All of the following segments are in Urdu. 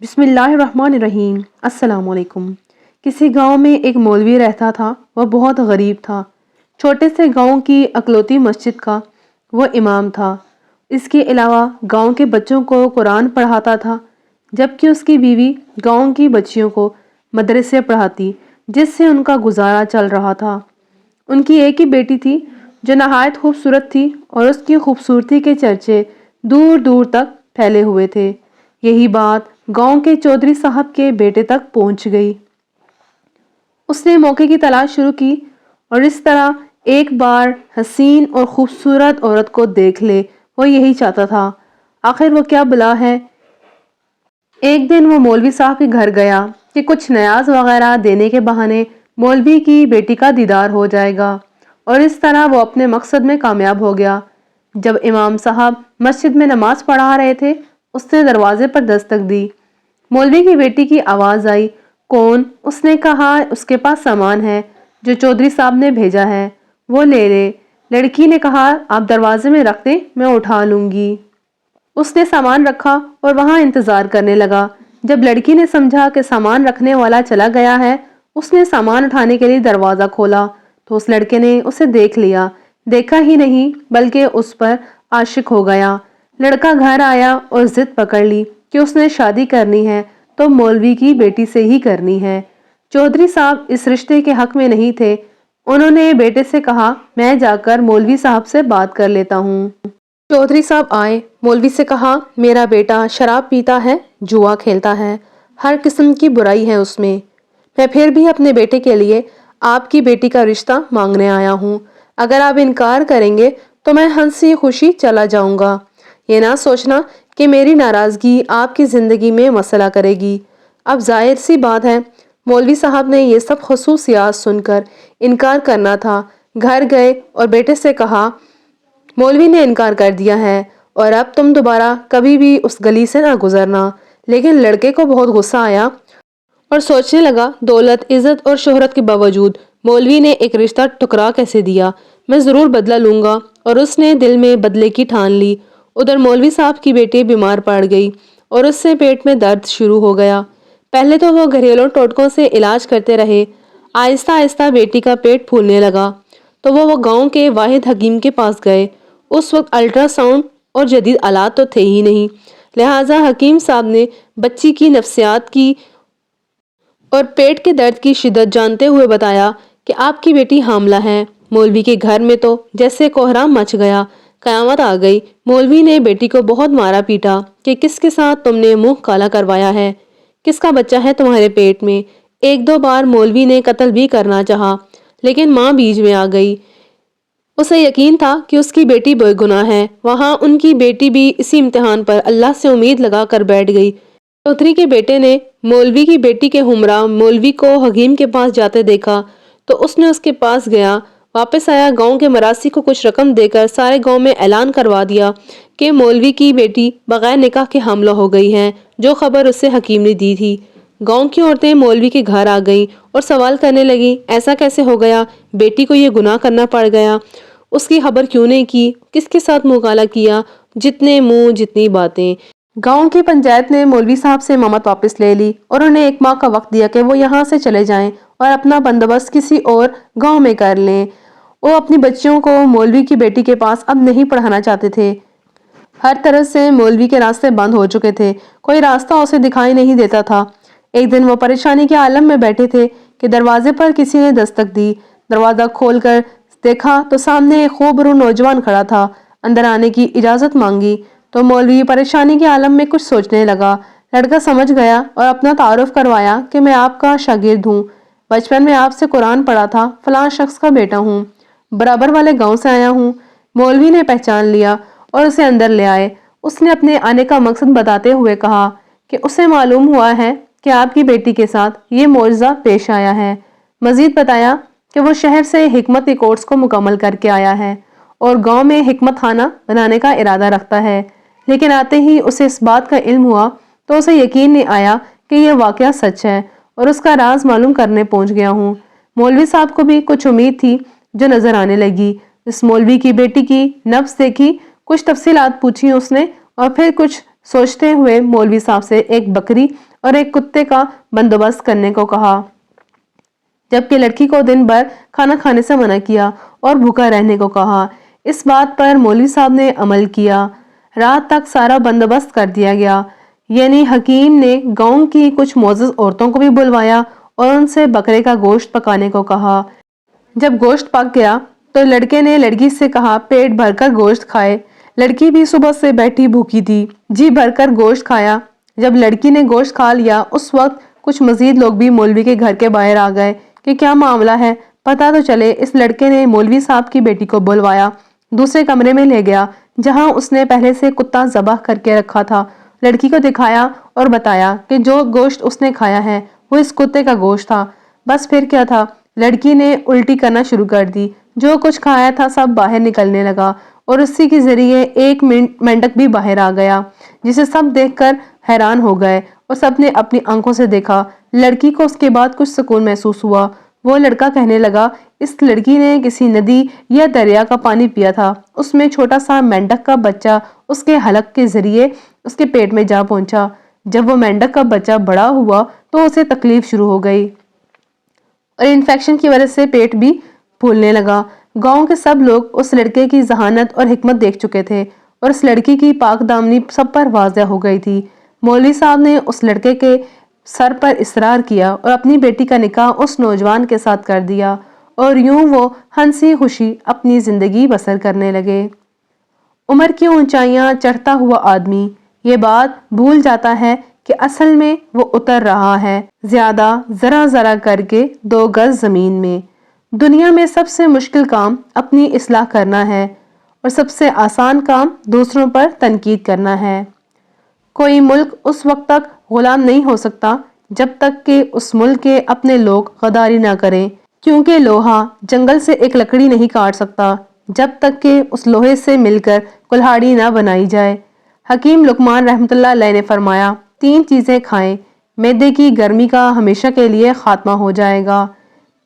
بسم اللہ الرحمن الرحیم۔ السلام علیکم۔ کسی گاؤں میں ایک مولوی رہتا تھا۔ وہ بہت غریب تھا۔ چھوٹے سے گاؤں کی اکلوتی مسجد کا وہ امام تھا۔ اس کے علاوہ گاؤں کے بچوں کو قرآن پڑھاتا تھا، جبکہ اس کی بیوی گاؤں کی بچیوں کو مدرسے پڑھاتی، جس سے ان کا گزارا چل رہا تھا۔ ان کی ایک ہی بیٹی تھی جو نہایت خوبصورت تھی، اور اس کی خوبصورتی کے چرچے دور دور تک پھیلے ہوئے تھے۔ یہی بات گاؤں کے چودھری صاحب کے بیٹے تک پہنچ گئی۔ اس نے موقع کی تلاش شروع کی اور اس طرح ایک بار حسین اور خوبصورت عورت کو دیکھ لے، وہ یہی چاہتا تھا۔ آخر وہ کیا بلا ہے۔ ایک دن وہ مولوی صاحب کے گھر گیا کہ کچھ نیاز وغیرہ دینے کے بہانے مولوی کی بیٹی کا دیدار ہو جائے گا، اور اس طرح وہ اپنے مقصد میں کامیاب ہو گیا۔ جب امام صاحب مسجد میں نماز پڑھا رہے تھے، اس نے دروازے پر دستک دی۔ مولوی کی بیٹی کی آواز آئی، کون؟ اس نے کہا، اس کے پاس سامان ہے جو چودھری صاحب نے بھیجا ہے، وہ لے لے۔ لڑکی نے کہا، آپ دروازے میں رکھ دیں، میں اٹھا لوں گی۔ اس نے سامان رکھا اور وہاں انتظار کرنے لگا۔ جب لڑکی نے سمجھا کہ سامان رکھنے والا چلا گیا ہے، اس نے سامان اٹھانے کے لیے دروازہ کھولا تو اس لڑکے نے اسے دیکھ لیا۔ دیکھا ہی نہیں بلکہ اس پر عاشق ہو گیا۔ لڑکا گھر آیا اور ضد پکڑ لی کہ اس نے شادی کرنی ہے تو مولوی کی بیٹی سے ہی کرنی ہے۔ چودھری صاحب اس رشتے کے حق میں نہیں تھے۔ انہوں نے بیٹے سے کہا، میں جا کر مولوی صاحب سے بات کر لیتا ہوں۔ چودھری صاحب آئے، مولوی سے کہا، میرا بیٹا شراب پیتا ہے، جوا کھیلتا ہے، ہر قسم کی برائی ہے اس میں پھر بھی اپنے بیٹے کے لیے آپ کی بیٹی کا رشتہ مانگنے آیا ہوں۔ اگر آپ انکار کریں گے تو میں ہنسی خوشی چلا جاؤں گا۔ یہ نہ سوچنا کہ میری ناراضگی آپ کی زندگی میں مسئلہ کرے گی۔ اب ظاہر سی بات ہے مولوی صاحب نے یہ سب خصوصیات سن کر انکار کرنا تھا۔ گھر گئے اور بیٹے سے کہا، مولوی نے انکار کر دیا ہے اور اب تم دوبارہ کبھی بھی اس گلی سے نہ گزرنا۔ لیکن لڑکے کو بہت غصہ آیا اور سوچنے لگا، دولت، عزت اور شہرت کے باوجود مولوی نے ایک رشتہ ٹھکرا کیسے دیا؟ میں ضرور بدلہ لوں گا۔ اور اس نے دل میں بدلے کی ٹھان لی۔ ادھر مولوی صاحب کی بیٹی بیمار پڑ گئی اور اس سے پیٹ میں درد شروع ہو گیا۔ پہلے تو وہ گھریلو ٹوٹکوں سے علاج کرتے رہے، آہستہ آہستہ بیٹی کا پیٹ پھولنے لگا تو وہ گاؤں کے واحد حکیم کے پاس گئے۔ اس وقت الٹرا ساؤنڈ اور جدید آلات تو تھے ہی نہیں، لہٰذا حکیم صاحب نے بچی کی نفسیات کی اور پیٹ کے درد کی شدت جانتے ہوئے بتایا کہ آپ کی بیٹی حاملہ ہے۔ مولوی کے گھر میں تو جیسے کوہرام مچ گیا، قیامت آ گئی۔ مولوی نے بیٹی کو بہت مارا پیٹا کہ کس کے ساتھ تم نے منہ کالا کروایا ہے، کس کا بچہ ہے تمہارے پیٹ میں۔ ایک دو بار مولوی نے قتل بھی کرنا چاہا، لیکن ماں بیچ میں آ گئی۔ اسے یقین تھا کہ اس کی بیٹی بے گناہ ہے۔ وہاں ان کی بیٹی بھی اسی امتحان پر اللہ سے امید لگا کر بیٹھ گئی۔ چودھری کے بیٹے نے مولوی کی بیٹی کے ہمراہ مولوی کو حکیم کے پاس جاتے دیکھا تو اس نے اس کے پاس گیا، واپس آیا، گاؤں کے مراسی کو کچھ رقم دے کر سارے گاؤں میں اعلان کروا دیا کہ مولوی کی بیٹی بغیر نکاح کے حاملہ ہو گئی ہے، جو خبر اسے حکیم نے دی تھی۔ گاؤں کی عورتیں مولوی کے گھر آ گئیں اور سوال کرنے لگیں، ایسا کیسے ہو گیا؟ بیٹی کو یہ گناہ کرنا پڑ گیا، اس کی خبر کیوں نہیں کی؟ کس کے ساتھ منہ کالا کیا؟ جتنے منہ جتنی باتیں۔ گاؤں کی پنچایت نے مولوی صاحب سے امامت واپس لے لی اور انہیں 1 ماہ کا وقت دیا کہ وہ یہاں سے چلے جائیں اور اپنا بندوبست کسی اور گاؤں میں کر لیں۔ وہ اپنی بچیوں کو مولوی کی بیٹی کے پاس اب نہیں پڑھانا چاہتے تھے۔ ہر طرف سے مولوی کے راستے بند ہو چکے تھے، کوئی راستہ اسے دکھائی نہیں دیتا تھا۔ ایک دن وہ پریشانی کے عالم میں بیٹھے تھے کہ دروازے پر کسی نے دستک دی۔ دروازہ کھول کر دیکھا تو سامنے ایک خوبرو نوجوان کھڑا تھا۔ اندر آنے کی اجازت مانگی تو مولوی پریشانی کے عالم میں کچھ سوچنے لگا۔ لڑکا سمجھ گیا اور اپنا تعارف کروایا کہ میں آپ کا شاگرد ہوں، بچپن میں آپ سے قرآن پڑھا تھا، فلاں شخص کا بیٹا ہوں، برابر والے گاؤں سے آیا ہوں۔ مولوی نے پہچان لیا اور اسے اندر لے آئے۔ اس نے اپنے آنے کا مقصد بتاتے ہوئے کہا کہ اسے معلوم ہوا ہے کہ آپ کی بیٹی کے ساتھ یہ معجزہ پیش آیا ہے۔ مزید بتایا کہ وہ شہر سے حکمت کے کورس کو مکمل کر کے آیا ہے اور گاؤں میں حکمت خانہ بنانے کا ارادہ رکھتا ہے، لیکن آتے ہی اسے اس بات کا علم ہوا تو اسے یقین نہیں آیا کہ یہ واقعہ سچ ہے، اور اس کا راز معلوم کرنے پہنچ گیا ہوں۔ مولوی صاحب کو بھی کچھ امید تھی جو نظر آنے لگی۔ اس مولوی کی بیٹی کی نبض دیکھی، کچھ تفصیلات پوچھی اس نے، اور پھر کچھ سوچتے ہوئے مولوی صاحب سے ایک بکری اور ایک کتے کا بندوبست کرنے کو کہا، جبکہ لڑکی کو دن بھر کھانا کھانے سے منع کیا اور بھوکا رہنے کو کہا۔ اس بات پر مولوی صاحب نے عمل کیا۔ رات تک سارا بندوبست کر دیا گیا، یعنی حکیم نے گاؤں کی کچھ معزز عورتوں کو بھی بلوایا اور ان سے بکرے کا گوشت پکانے کو کہا۔ جب گوشت پک گیا تو لڑکے نے لڑکی سے کہا پیٹ بھر کر گوشت کھائے۔ لڑکی بھی صبح سے بیٹھی بھوکی تھی، جی بھر کر گوشت کھایا۔ جب لڑکی نے گوشت کھا لیا اس وقت کچھ مزید لوگ بھی مولوی کے گھر کے باہر آ گئے کہ کیا معاملہ ہے، پتہ تو چلے۔ اس لڑکے نے مولوی صاحب کی بیٹی کو بلوایا، دوسرے کمرے میں لے گیا جہاں اس نے پہلے سے کتا ذبح کر کے رکھا تھا، لڑکی کو دکھایا اور بتایا کہ جو گوشت اس نے کھایا ہے وہ اس کتے کا گوشت تھا۔ بس پھر کیا تھا، لڑکی نے الٹی کرنا شروع کر دی، جو کچھ کھایا تھا سب باہر نکلنے لگا اور اسی کے ذریعے ایک مینڈک بھی باہر آ گیا، جسے سب دیکھ کر حیران ہو گئے اور سب نے اپنی آنکھوں سے دیکھا۔ لڑکی کو اس کے بعد کچھ سکون محسوس ہوا۔ وہ لڑکا کہنے لگا اس لڑکی نے کسی ندی یا دریا کا پانی پیا تھا، اس میں چھوٹا سا مینڈک کا بچہ اس کے حلق کے ذریعے اس کے پیٹ میں جا پہنچا۔ جب وہ مینڈک کا بچہ بڑا ہوا تو اسے تکلیف شروع ہو گئی اور انفیکشن کی وجہ سے پیٹ بھی پھولنے لگا۔ گاؤں کے سب لوگ اس لڑکے کی ذہانت اور حکمت دیکھ چکے تھے اور اس لڑکی کی پاک دامنی سب پر واضح ہو گئی تھی۔ مولوی صاحب نے اس لڑکے کے سر پر اصرار کیا اور اپنی بیٹی کا نکاح اس نوجوان کے ساتھ کر دیا اور یوں وہ ہنسی خوشی اپنی زندگی بسر کرنے لگے۔ عمر کی اونچائیاں چڑھتا ہوا آدمی یہ بات بھول جاتا ہے کہ اصل میں وہ اتر رہا ہے زیادہ ذرا ذرا کر کے 2 گز زمین میں۔ دنیا میں سب سے مشکل کام اپنی اصلاح کرنا ہے اور سب سے آسان کام دوسروں پر تنقید کرنا ہے۔ کوئی ملک اس وقت تک غلام نہیں ہو سکتا جب تک کہ اس ملک کے اپنے لوگ غداری نہ کریں، کیونکہ لوہا جنگل سے ایک لکڑی نہیں کاٹ سکتا جب تک کہ اس لوہے سے مل کر کلہاڑی نہ بنائی جائے۔ حکیم لقمان رحمۃ اللہ علیہ نے فرمایا 3 چیزیں کھائیں، معدے کی گرمی کا ہمیشہ کے لیے خاتمہ ہو جائے گا۔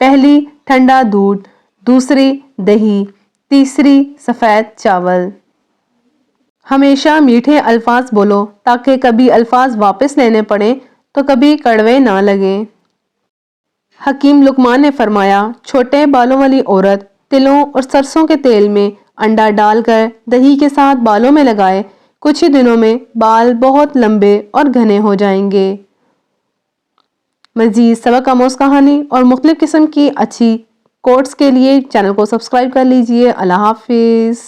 پہلی ٹھنڈا دودھ، دوسری دہی، تیسری سفید چاول۔ ہمیشہ میٹھے الفاظ بولو تاکہ کبھی الفاظ واپس لینے پڑیں تو کبھی کڑوے نہ لگیں۔ حکیم لقمان نے فرمایا چھوٹے بالوں والی عورت تلوں اور سرسوں کے تیل میں انڈا ڈال کر دہی کے ساتھ بالوں میں لگائے، کچھ ہی دنوں میں بال بہت لمبے اور گھنے ہو جائیں گے۔ مزید سبق آموز کہانی اور مختلف قسم کی اچھی کوٹس کے لیے چینل کو سبسکرائب کر لیجئے۔ اللہ حافظ۔